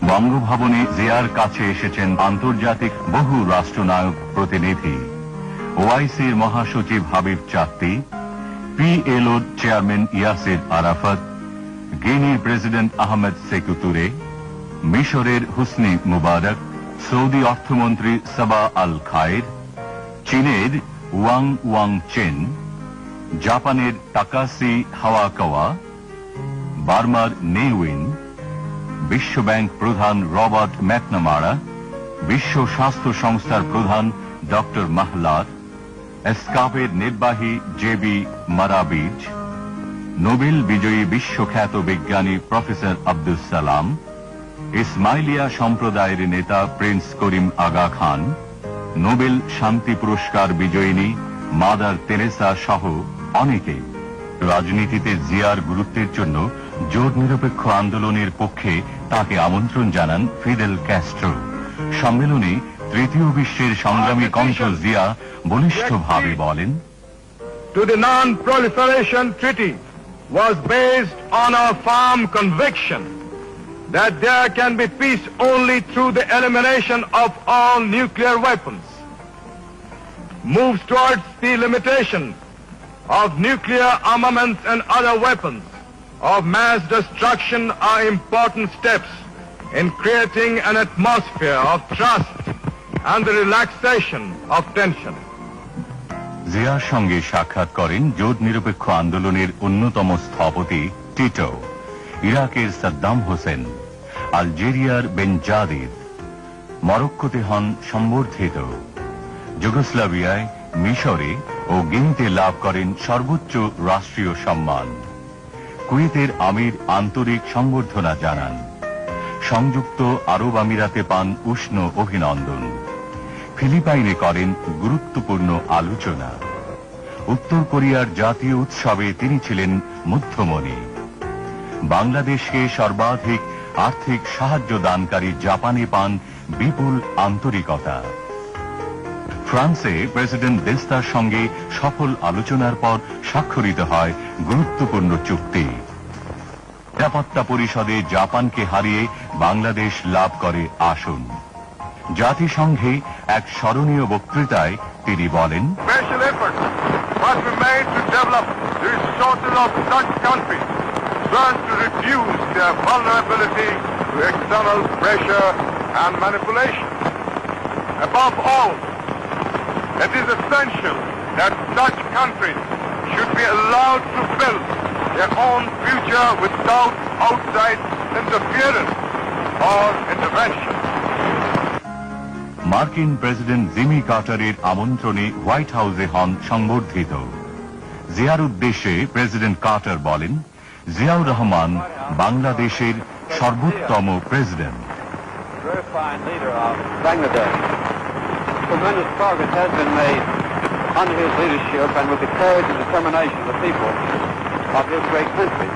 বঙ্গভবনে জিয়ার কাছে এসেছেন আন্তর্জাতিক বহু রাষ্ট্রনায়ক প্রতিনিধি, ওআইসির মহাসচিব হাবিব চাকতি, পিএলওর চেয়ারম্যান ইয়াসির আরাফাত, গিনির প্রেসিডেন্ট আহমেদ সেকু তুরে, মিশরের হুসনি মুবারক, সৌদি অর্থমন্ত্রী সাবা আল খায়ের, চীনের ওয়াং ওয়াং চেন, জাপানের তাকাসি হাওয়াকাওয়া, বার্মার নেউইন, বিশ্বব্যাংক প্রধান রবার্ট ম্যাকনামারা, বিশ্ব স্বাস্থ্য সংস্থার প্রধান ডক্টর মাহলার, এসকাপের নির্বাহী জেবি মারাবিজ, নোবেল বিজয়ী বিশ্বখ্যাত বিজ্ঞানী প্রফেসর আব্দুল সালাম, ইসমাইলিয়া সম্প্রদায়ের নেতা প্রিন্স করিম আগা খান, নোবেল শান্তি পুরস্কার বিজয়িনী মাদার তেরেসা সহ অনেকে। রাজনীতিতে জিয়ার গুরুত্বের জন্য জোট নিরপেক্ষ আন্দোলনের পক্ষে তাকে আমন্ত্রণ জানান ফিদেল ক্যাস্ট্রো। সম্মেলনে তৃতীয় বিশ্বের সংগ্রামী কণ্ঠ জিয়া বলিষ্ঠভাবে বলেন, To the Non-Proliferation Treaty was based on a firm conviction that there can be peace only through the elimination of all nuclear weapons. Moves towards the limitation of nuclear armaments and other weapons of mass destruction are important steps in creating an atmosphere of trust and the relaxation of tension. জিয়ার সঙ্গে সাক্ষাৎ করেন জোট নিরপেক্ষ আন্দোলনের অন্যতম স্থপতি Tito, ইরাকের সাদ্দাম হোসেন, আলজেরিয়ার বেনজাদিদ, মরক্কোতে হন সম্বর্ধিত, যুগোস্লাভিয়ায়, মিশরে ও গিনিতে লাভ করেন সর্বোচ্চ রাষ্ট্রীয় সম্মান। কুয়েতের আমির আন্তরিক সংবর্ধনা জানান। সংযুক্ত আরব আমিরাতে পান উষ্ণ অভিনন্দন। ফিলিপাইনে করেন গুরুত্বপূর্ণ আলোচনা। উত্তর কোরিয়ার জাতীয় উৎসবে তিনি ছিলেন মধ্যমণি। বাংলাদেশকে সর্বাধিক আর্থিক সাহায্য দানকারী জাপানে পান বিপুল আন্তরিকতা। ফ্রান্সে প্রেসিডেন্ট দেস্তার সঙ্গে সফল আলোচনার পর স্বাক্ষরিত হয় গুরুত্বপূর্ণ চুক্তি। নিরাপত্তা পরিষদে জাপানকে হারিয়ে বাংলাদেশ লাভ করে আসন। জাতিসংঘে এক স্মরণীয় বক্তৃতায় তিনি বলেন, Special efforts must be made to develop the resources of such countries so as to reduce their vulnerability to external pressure and manipulation. Above all, it is essential that such countries should be allowed to build their own future without outside interference or intervention. মার্কিন president Jimmy কার্টারের আমন্ত্রণে white হাউসে হন সংবর্ধিত। জিয়ার উদ্দেশ্যে president Carter বলেন, জিয়াউর রহমান বাংলাদেশের সর্বোত্তম president. Tremendous progress has been made under his leadership and with the courage and determination of the people of this great country.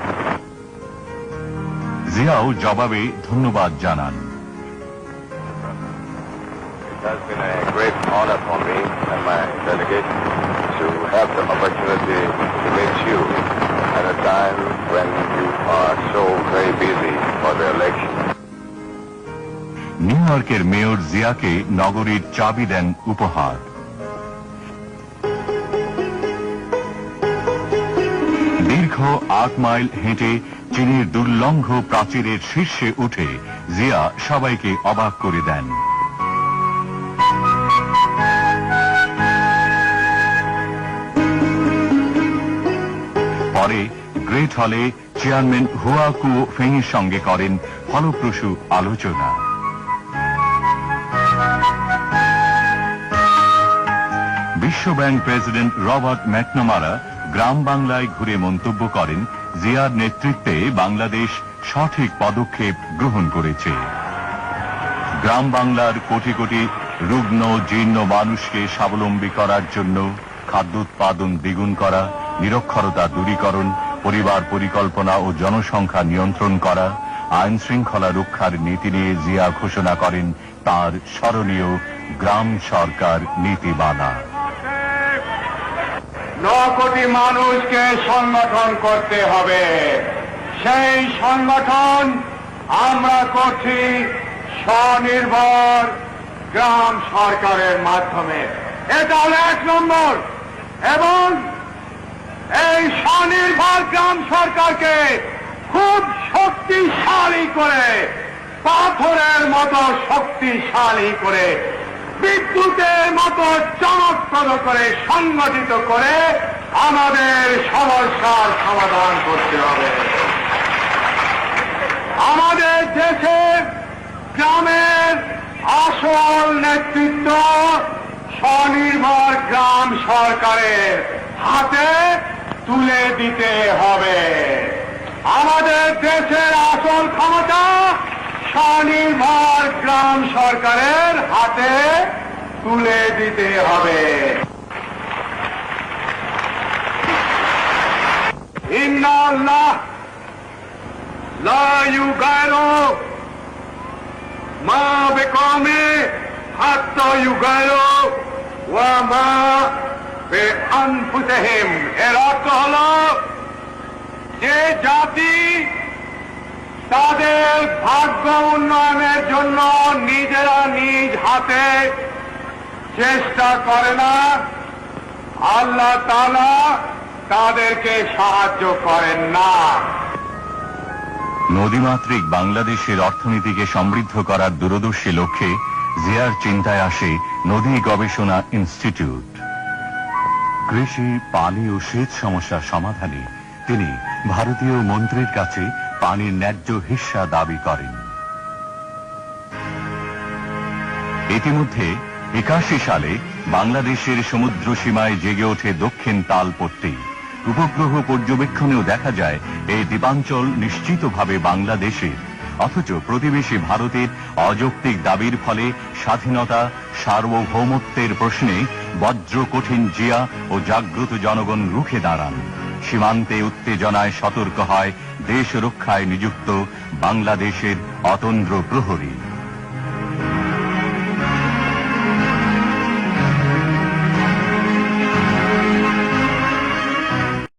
Xiao জবাবে ধন্যবাদ জানান। It has been a great honor for me and my delegation to have the opportunity to meet you at a time when you are so very busy for the election. New ইয়র্কের mayor জিয়াকে নগরীর চাবি দেন উপহার। দীর্ঘ 8 mile হেঁটে চীনের দুর্লঙ্ঘ প্রাচীরের শীর্ষে উঠে জিয়া সবাইকে অবাক করে দেন। পরে গ্রেট হলে চেয়ারম্যান হুয়া কুও ফেংয়ের সঙ্গে করেন ফলপ্রসূ আলোচনা। বিশ্বব্যাংক প্রেসিডেন্ট রবার্ট ম্যাকনামারা গ্রাম বাংলায় ঘুরে মন্তব্য করেন, জিয়ার নেতৃত্বে বাংলাদেশ সঠিক পদক্ষেপ গ্রহণ করেছে। গ্রাম বাংলার কোটি কোটি রুগ্ন জীর্ণ মানুষকে স্বাবলম্বী করার জন্য খাদ্য উৎপাদন দ্বিগুণ করা, নিরক্ষরতা দূরীকরণ, পরিবার পরিকল্পনা ও জনসংখ্যা নিয়ন্ত্রণ করা, আইন শৃঙ্খলা রক্ষার নীতি নিয়ে জিয়া ঘোষণা করেন তার স্মরণীয় গ্রাম সরকার নীতিমালা। 9 কোটি মানুষকে সংগঠন করতে হবে। সেই সংগঠন আমরা করছি স্বনির্ভর গ্রাম সরকারের মাধ্যমে। এটা হলো 1 নম্বর। এবং এই স্বনির্ভর গ্রাম সরকারকে খুব শক্তিশালী করে, পাথরের মতো শক্তিশালী করে, বিদ্যুতের মতো চমকপ্রদ করে, সংগঠিত করে আমাদের সমস্যার সমাধান করতে হবে। আমাদের দেশের গ্রামের আসল নেতৃত্ব স্বনির্ভর গ্রাম সরকারের হাতে তুলে দিতে হবে। আমাদের দেশের আসল ক্ষমতা স্বনির্ভর গ্রাম সরকারের হাতে তুলে দিতে হবে। ইন্নাল্লাহ লা ইউগাইরু মা বিকওমি হাত্তা ইউগাইরু ওয়া মা বিআনফুসিহিম। এর অর্থ হল যে জাতি তাদের ভাগ্য উন্নয়নের জন্য নিজেরা নিজ হাতে চেষ্টা করে না, আল্লাহ তাআলা তাদেরকে সাহায্য করেন না। নদীমাতৃক বাংলাদেশের অর্থনীতিকে সমৃদ্ধ করার দূরদর্শী লক্ষ্যে জিয়ার চিন্তায় আসে নদী গবেষণা ইনস্টিটিউট। কৃষি, পানি ও সেচ সমস্যার সমাধানে তিনি ভারতীয় মন্ত্রীর কাছে পানির ন্যায্য হিস্সা দাবি করেন। ইতিমধ্যে 81 সালে বাংলাদেশের সমুদ্র সীমায় জেগে ওঠে দক্ষিণ তালপট্টি। উপগ্রহ পর্যবেক্ষণেও দেখা যায় এই দ্বীপাঞ্চল নিশ্চিতভাবে বাংলাদেশের, অথচ প্রতিবেশী ভারতের অযৌক্তিক দাবির ফলে স্বাধীনতা, সার্বভৌমত্বের প্রশ্নে বজ্র কঠিন জিয়া ও জাগ্রত জনগণ রুখে দাঁড়ান। সীমান্তে উত্তেজনায় সতর্ক হয় দেশ রক্ষায় নিযুক্ত বাংলাদেশের অতন্দ্র প্রহরী।